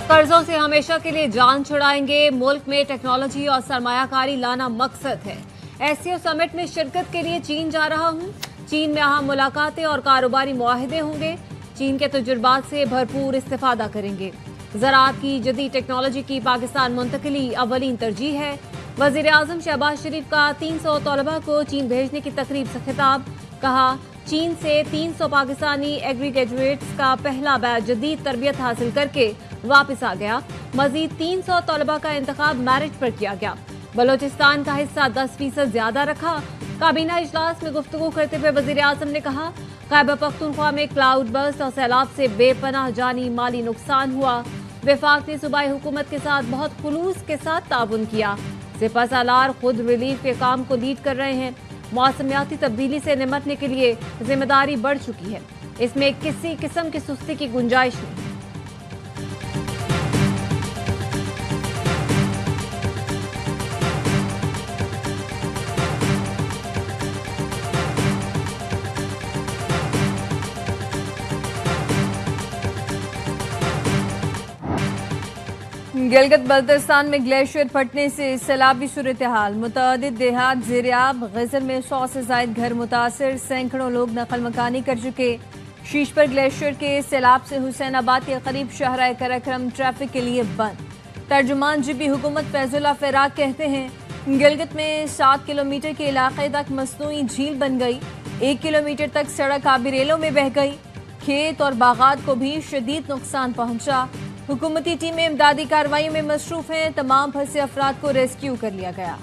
कर्जों से हमेशा के लिए जान छुड़ाएंगे, मुल्क में टेक्नोलॉजी और सरमायाकारी लाना मकसद है। एससीओ समिट में शिरकत के लिए चीन जा रहा हूं। चीन में अहम मुलाकातें और कारोबारी मुआहिदे होंगे। चीन के तजुर्बात से भरपूर इस्तेफादा करेंगे। ज़राअत की जदीद टेक्नोलॉजी की पाकिस्तान मुंतकिली अवलीन तरजीह है। वज़ीर आज़म शहबाज शरीफ का 300 तलबा को चीन भेजने की तकरीब से खिताब। कहा, चीन से 300 पाकिस्तानी एग्री ग्रेजुएट्स का पहला बैच जदीद तरबियत हासिल करके वापस आ गया। मजीद 300 तलबा का इंतखाब मैरिट पर किया गया। बलोचिस्तान का हिस्सा 10% ज्यादा रखा। काबीना इजलास में गुफ्तगू करते हुए वज़ीर आज़म ने कहा, खैबर पख्तूनख्वा में क्लाउड बर्स्ट और सैलाब से बेपनाह जानी माली नुकसान हुआ। वफाक ने सूबाई हुकूमत के साथ बहुत खुलूस के साथ ताउन किया। सिपहसालार खुद रिलीफ के काम को लीड कर रहे हैं। मौसमियाती तब्दीली से निपटने के लिए जिम्मेदारी बढ़ चुकी है। इसमें किसी किस्म की सुस्ती की गुंजाइश नहीं। गिलगित बल्तिस्तान में ग्लेशियर फटने से सैलाबी सूरत हाल। मुतअद्दिद देहात ज़ेर-ए-आब। गजर में 100 से जायद घर मुतासिर। सैकड़ों लोग नकल मकानी कर चुके। शीश पर ग्लेशियर के सैलाब से हुसैनाबाद के करीब शाहराह कराक्रम ट्रैफिक के लिए बंद। तर्जुमान जीबी हुकूमत फैजुल्लाह फराक कहते हैं, गिलगित में 7 किलोमीटर के इलाके तक मसनूई झील बन गई। 1 किलोमीटर तक सड़क आबी रेलों में बह गई। खेत और बागात को भी शदीद नुकसान पहुंचा। हुकूमती टीमें इमदादी कार्रवाई में मसरूफ हैं। तमाम फंसे अफराद को रेस्क्यू कर लिया गया।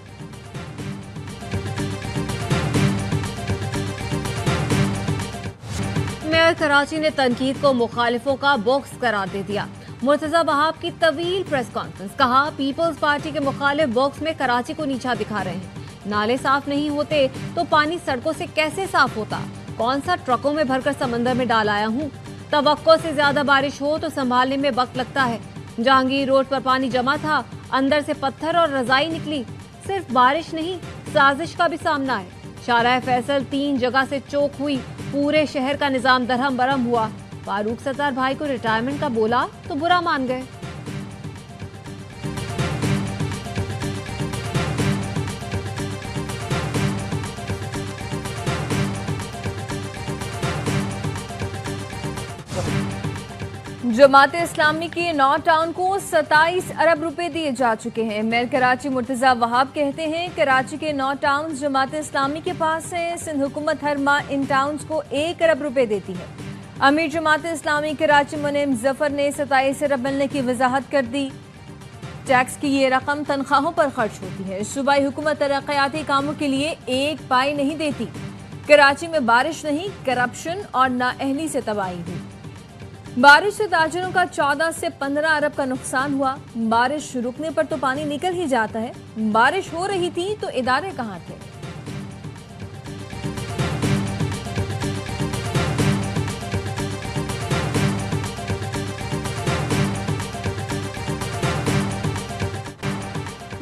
मेयर कराची ने तनकीद को मुखालिफों का बॉक्स करार दे दिया। मुर्तजा वहाब की तवील प्रेस कॉन्फ्रेंस। कहा, पीपल्स पार्टी के मुखालिफ बॉक्स में कराची को नीचा दिखा रहे हैं। नाले साफ नहीं होते तो पानी सड़कों से कैसे साफ होता? कौन सा ट्रकों में भरकर समंदर में डाल आया हूँ? तवक्को से ज्यादा बारिश हो तो संभालने में वक्त लगता है। जहांगीर रोड पर पानी जमा था, अंदर से पत्थर और रजाई निकली। सिर्फ बारिश नहीं, साजिश का भी सामना है। शाहराह फैसल 3 जगह से चौक हुई। पूरे शहर का निजाम दरहम बरहम हुआ। फारूक सत्तार भाई को रिटायरमेंट का बोला तो बुरा मान गए। जमात इस्लामी के 9 टाउन को 27 अरब रुपए दिए जा चुके हैं। मेयर कराची मुर्तजा वहाब कहते हैं, कराची के 9 टाउन जमात इस्लामी के पास है। सिंध हुकूमत हर माह इन टाउन्स को 1 अरब रुपए देती है। अमीर जमात इस्लामी कराची मुनीम जफर ने 27 अरब मिलने की वजाहत कर दी। टैक्स की ये रकम तनख्वाहों पर खर्च होती है। सूबाई हुकूमत तरक्याती कामों के लिए 1 पाई नहीं देती। कराची में बारिश नहीं, करप्शन और नाअहली से तबाही हुई। बारिश से ताजिरों का 14 से 15 अरब का नुकसान हुआ। बारिश रुकने पर तो पानी निकल ही जाता है। बारिश हो रही थी तो इदारे कहाँ थे?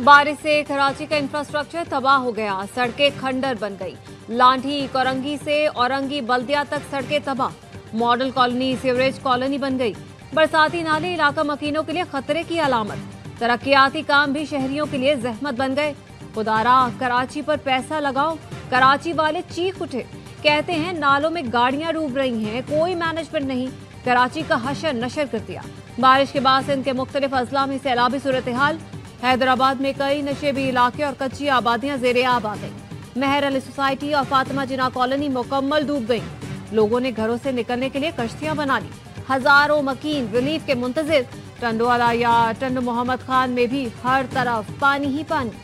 बारिश से कराची का इंफ्रास्ट्रक्चर तबाह हो गया। सड़कें खंडर बन गई। लांठी कोरंगी से औरंगी बल्दिया तक सड़कें तबाह। मॉडल कॉलोनी सीवरेज कॉलोनी बन गई। बरसाती नाले इलाका मकीनों के लिए खतरे की अलामत। तरक्याती काम भी शहरियों के लिए जहमत बन गए। खुदारा, कराची पर पैसा लगाओ। कराची वाले चीख उठे, कहते हैं नालों में गाड़ियां डूब रही हैं, कोई मैनेजमेंट नहीं। कराची का हशर नशर कर दिया। बारिश के बाद सिंध के मुख्तलिफ अजला में सैलाबी सूरत हाल। हैदराबाद में कई नशेबी इलाके और कच्ची आबादियां ज़ेर-ए-आब आ गई। मेहर अली सोसाइटी और फातिमा जिना कॉलोनी मुकम्मल डूब गई। लोगों ने घरों से निकलने के लिए कश्तियां बना ली। हजारों मकीन रिलीफ के मुंतजिर। टंडवाला या टंडो मोहम्मद खान में भी हर तरफ पानी ही पानी।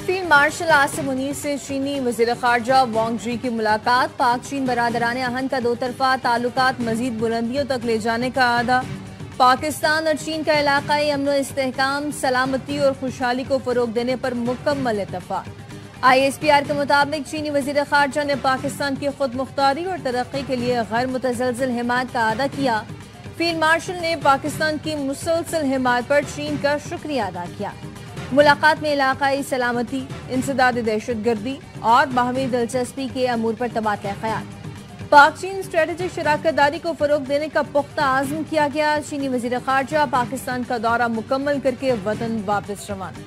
फील्ड मार्शल आसिम मुनीर से चीनी वज़ीर ख़ारजा वांग जी की मुलाकात। पाक चीन बरादराने आहन का 2 तरफा ताल्लुकात मजीद बुलंदियों तक ले जाने का आदा। पाकिस्तान और चीन का इलाकाई अमन इस्तेहकाम, सलामती और खुशहाली को फरोग देने पर मुकम्मल इत्तफाक। ISPR के मुताबिक चीनी वज़ीर ख़ारजा ने पाकिस्तान की खुद मुख्तारी और तरक्की के लिए गैर मुतज़लज़ल हिमायत का अदा किया। फील्ड मार्शल ने पाकिस्तान की मुसलसल हिमायत पर चीन का शुक्रिया अदा किया। मुलाकात में इलाकाई सलामती, इंसदाद दहशतगर्दी और बाहमी दिलचस्पी के अमूर पर तबादला ख्याल। पाक चीन स्ट्रेटेजिक शराकतदारी को फरोग देने का पुख्ता आज़म किया गया। चीनी वज़ीर ख़ारजा पाकिस्तान का दौरा मुकम्मल करके वतन वापस रवाना।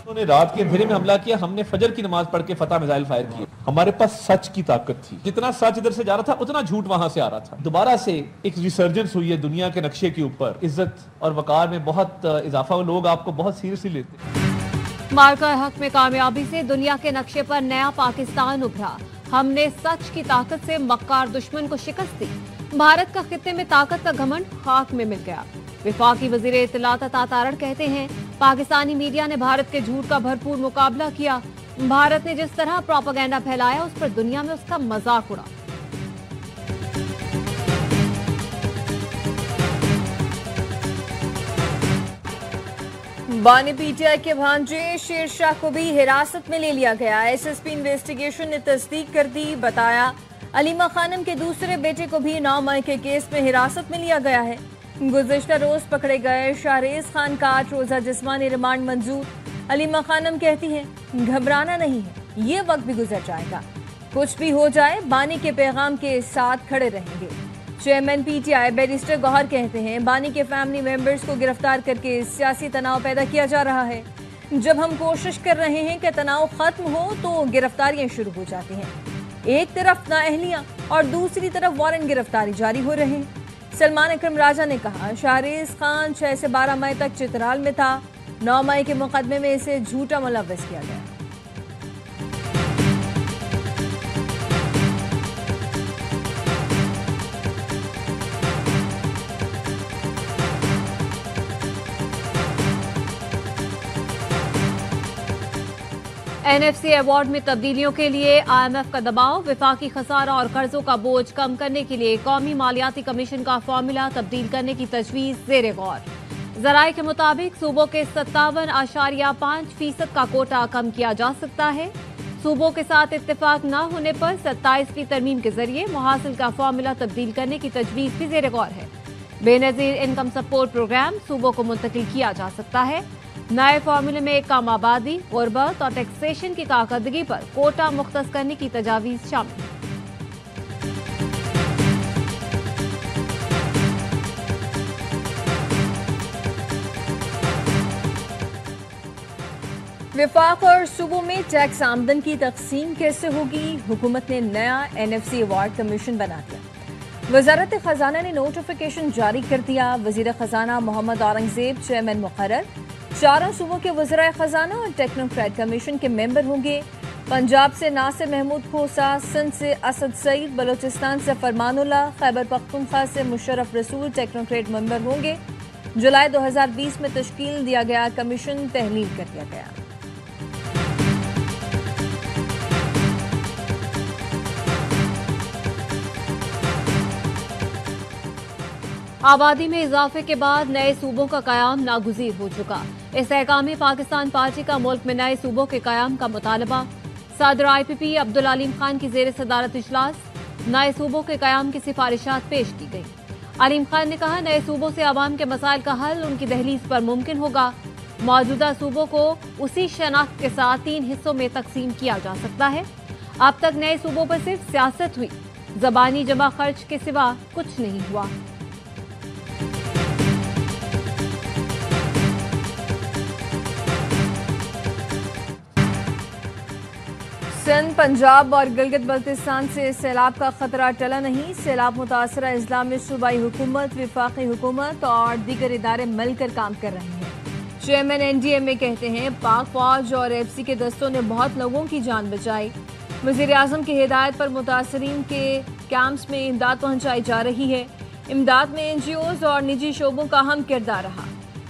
उन्होंने रात के अंधेरे में हमला किया, हमने फजर की नमाज पढ़ के फतह मिसाइल फायर किए। हमारे पास सच की ताकत थी, जितना सच इधर से जा रहा था उतना झूठ वहां से आ रहा था। दोबारा से एक रिसर्जेंस हुई है दुनिया के नक्शे के ऊपर। इज्जत और वकार में बहुत इजाफा, लोग आपको बहुत सीरियसली लेते हैं। मार्का हक में कामयाबी से दुनिया के नक्शे पर नया पाकिस्तान उभरा। हमने सच की ताकत से मक्कार दुश्मन को शिकस्त दी। भारत का खित्ते में ताकत का घमंड खाक में मिल गया। वफाकी वजीर इत्तलात अता तारड़ कहते हैं, पाकिस्तानी मीडिया ने भारत के झूठ का भरपूर मुकाबला किया। भारत ने जिस तरह प्रोपेगेंडा फैलाया, उस पर दुनिया में उसका मजाक उड़ा। बानी पीटीआई के भांजे शेरशाह को भी हिरासत में ले लिया गया। एसएसपी इन्वेस्टिगेशन ने तस्दीक कर दी। बताया, अलीमा खानम के दूसरे बेटे को भी 9 मई के केस में हिरासत में लिया गया है। गुज़िश्ता रोज पकड़े गए शाहरेज खान का 8 रोजा जिस्मानी रिमांड मंजूर। अलीमा खानम कहती हैं, घबराना नहीं है, ये वक्त भी गुजर जाएगा। कुछ भी हो जाए, बानी के पैगाम के साथ खड़े रहेंगे। चेयरमैन पीटीआई बैरिस्टर गौहर कहते हैं, बानी के फैमिली मेंबर्स को गिरफ्तार करके सियासी तनाव पैदा किया जा रहा है। जब हम कोशिश कर रहे हैं कि तनाव खत्म हो तो गिरफ्तारियां शुरू हो जाती हैं। एक तरफ नाअहलियां और दूसरी तरफ वारंट गिरफ्तारी जारी हो रहे हैं। सलमान अकरम राजा ने कहा, शाहरेज खान 6 से 12 मई तक चित्राल में था। 9 मई के मुकदमे में इसे झूठा मुलव्वस किया गया। एनएफसी अवार्ड में तब्दीलियों के लिए आईएमएफ का दबाव। वफाकी खसारा और कर्जों का बोझ कम करने के लिए कौमी मालियाती कमीशन का फॉर्मूला तब्दील करने की तजवीज जेर गौर। जराये के मुताबिक सूबों के 57.5% का कोटा कम किया जा सकता है। सूबों के साथ इत्तेफाक न होने पर 27वीं तरमीम के जरिए मुहासिल का फॉर्मूला तब्दील करने की तजवीज भी जेर गौर है। बेनजीर इनकम सपोर्ट प्रोग्राम सूबों को मुंतकिल किया जा सकता है। नए फॉर्मूले में कम आबादी, गुर्बत और टैक्सेशन की कारकर्दगी पर कोटा मुख्तस करने की तजावीज शामिल है। विफाक और सूबों में टैक्स आमदन की तकसीम कैसे होगी? हुकूमत ने नया एनएफसी अवार्ड कमीशन बना दिया। वजारत खजाना ने नोटिफिकेशन जारी कर दिया। वजीर खजाना मोहम्मद औरंगजेब चेयरमैन मुकर्रर। 4 सूबों के वज़राए खजाना और टेक्नोक्रेट कमीशन के मेंबर होंगे। पंजाब से नासिर महमूद खोसा, सिंध से असद सईद, बलोचिस्तान से फरमानुल्लाह, खैबर पख्तूनख्वा से मुशर्रफ रसूल टेक्नोक्रेट मेंबर होंगे। जुलाई 2020 में तश्कील दिया गया कमीशन तहलील कर दिया गया। आबादी में इजाफे के बाद नए सूबों का कयाम नागुज़ीर हो चुका। इस अहकाम पाकिस्तान पार्टी का मुल्क में नए सूबों के कयाम का मुतालबा। सदर IPP अब्दुल अलीम खान की जेर सदारत इजलास नए सूबों के कयाम की सिफारिशात पेश की गई। अलीम खान ने कहा, नए सूबों से आवाम के मसाइल का हल उनकी दहलीज पर मुमकिन होगा। मौजूदा सूबों को उसी शनाख्त के साथ 3 हिस्सों में तकसीम किया जा सकता है। अब तक नए सूबों पर सिर्फ सियासत हुई, जबानी जमा खर्च के सिवा कुछ नहीं हुआ। सिंध, पंजाब और गिलगित बल्तिस्तान से सैलाब का खतरा टला नहीं। सैलाब मुतासरा अजला में सूबाई हुकूमत, विफाकी हुकूमत और दीगर इदारे मिलकर काम कर रहे हैं। चेयरमैन NDMA कहते हैं, पाक फौज और FC के दस्तों ने बहुत लोगों की जान बचाई। वज़ीर आज़म की हिदायत पर मुतासरीन के कैंप्स में इमदाद पहुँचाई जा रही है। इमदाद में NGOs और निजी शोबों का अहम किरदार रहा।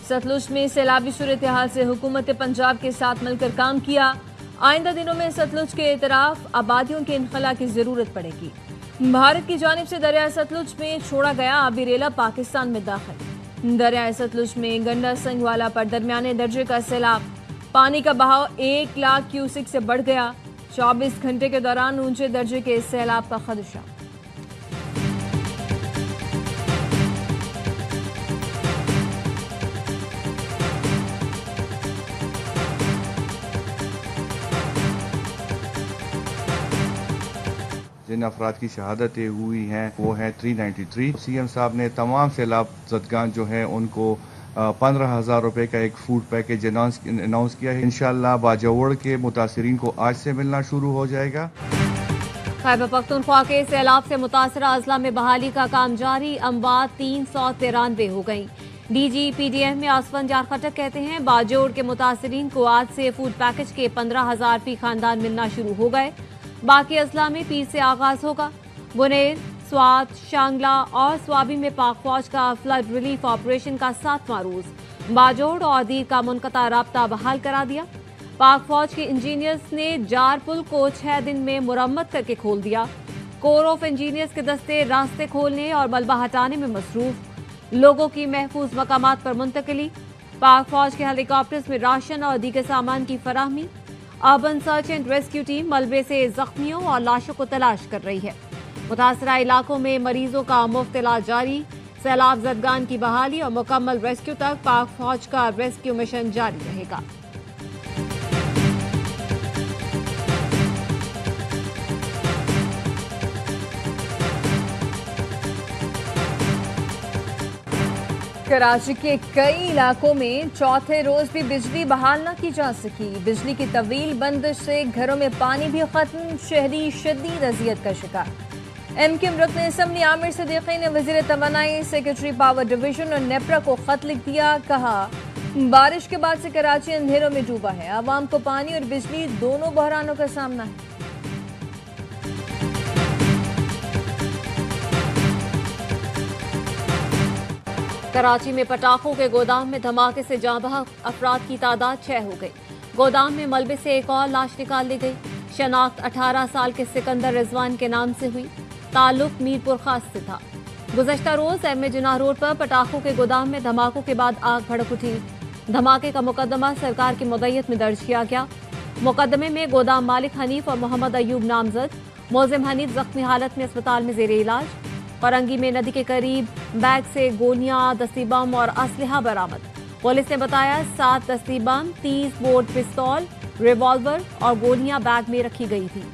सतलुज में सैलाबी सूरत हाल से हुकूमत पंजाब के साथ मिलकर काम किया। आइंदा दिनों में सतलुज के इतराफ आबादियों के इनखला की जरूरत पड़ेगी। भारत की जानिब से दरिया सतलुज में छोड़ा गया आबी रेला पाकिस्तान में दाखिल। दरिया सतलुज में गंडा संगवाला पर दरमियाने दर्जे का सैलाब। पानी का बहाव 1 लाख क्यूसिक से बढ़ गया। 24 घंटे के दौरान ऊंचे दर्जे के सैलाब का खदशा। जिन अफराद की शहादतें हुई हैं वो हैं 393। सीएम साहब ने तमाम सैलाब ज़दगान जो हैं उनको 15,000 रुपए का एक फूड पैकेज अनाउंस किया है। इंशाअल्लाह बाजवड़ के मुतासरीन को आज से मिलना शुरू हो जाएगा। खैबर पख्तूनख्वा के सैलाब से मुतासरा अजला में बहाली का काम जारी, अमवात 393 हो गई। डीजी पीडीएम में आसफन जार खटक कहते हैं बाजोड़ के मुतासरीन को आज से फूड पैकेज के 15,000 फी खानदान मिलना शुरू हो गए। बाकी अजला में पीर से आगाज होगा। बुनेर, स्वात, शांगला और स्वाबी में पाक फौज का फ्लड रिलीफ ऑपरेशन का 7वां रोज। बाजोड़ और दीर का मुनक़ता राब्ता बहाल करा दिया। पाक फौज के इंजीनियर्स ने जार पुल को 6 दिन में मुरम्मत करके खोल दिया। कोर ऑफ इंजीनियर्स के दस्ते रास्ते खोलने और मलबा हटाने में मसरूफ। लोगों की महफूज मकामात पर मुंतकिली। पाक फौज के हेलीकॉप्टर्स में राशन और दीगर सामान की फराहमी। Urban search and rescue team मलबे से जख्मियों और लाशों को तलाश कर रही है। मुतासरा इलाकों में मरीजों का मुफ्त इलाज जारी। सैलाब ज़दगान की बहाली और मुकम्मल रेस्क्यू तक पाक फौज का रेस्क्यू मिशन जारी रहेगा। कराची के कई इलाकों में चौथे रोज भी बिजली बहाल न की जा सकी। बिजली की तवील बंदिश से घरों में पानी भी खत्म, शहरी शदीद अजियत का शिकार। एमक्यूएम रुकन असम्बली आमिर सिद्दीकी ने वजीर तवानाई, सेक्रेटरी पावर डिवीजन और नेपरा को खत लिख दिया। कहा बारिश के बाद से कराची अंधेरों में डूबा है। आवाम को पानी और बिजली दोनों बहरानों का सामना है। कराची में पटाखों के गोदाम में धमाके से जाँ बहक अफराद की तादाद 6 हो गई। गोदाम में मलबे से एक और लाश निकाल ली गई। शनाख्त 18 साल के सिकंदर रिजवान के नाम से हुई। ताल्लुक मीरपुर खास से था। गुज़श्ता रोज एम जिनाह रोड पर पटाखों के गोदाम में धमाकों के बाद आग भड़क उठी। धमाके का मुकदमा सरकार की मुद्दत में दर्ज किया गया। मुकदमे में गोदाम मालिक हनीफ और मोहम्मद अयूब नामजद। मुलजिम हनीफ जख्मी हालत में अस्पताल में जेर इलाज। फरंगी में नदी के करीब बैग से गोलियां, दस्ती बम और असलहा बरामद। पुलिस ने बताया 7 दस्ती बम, 30 बोर पिस्तौल, रिवॉल्वर और गोलियां बैग में रखी गई थी।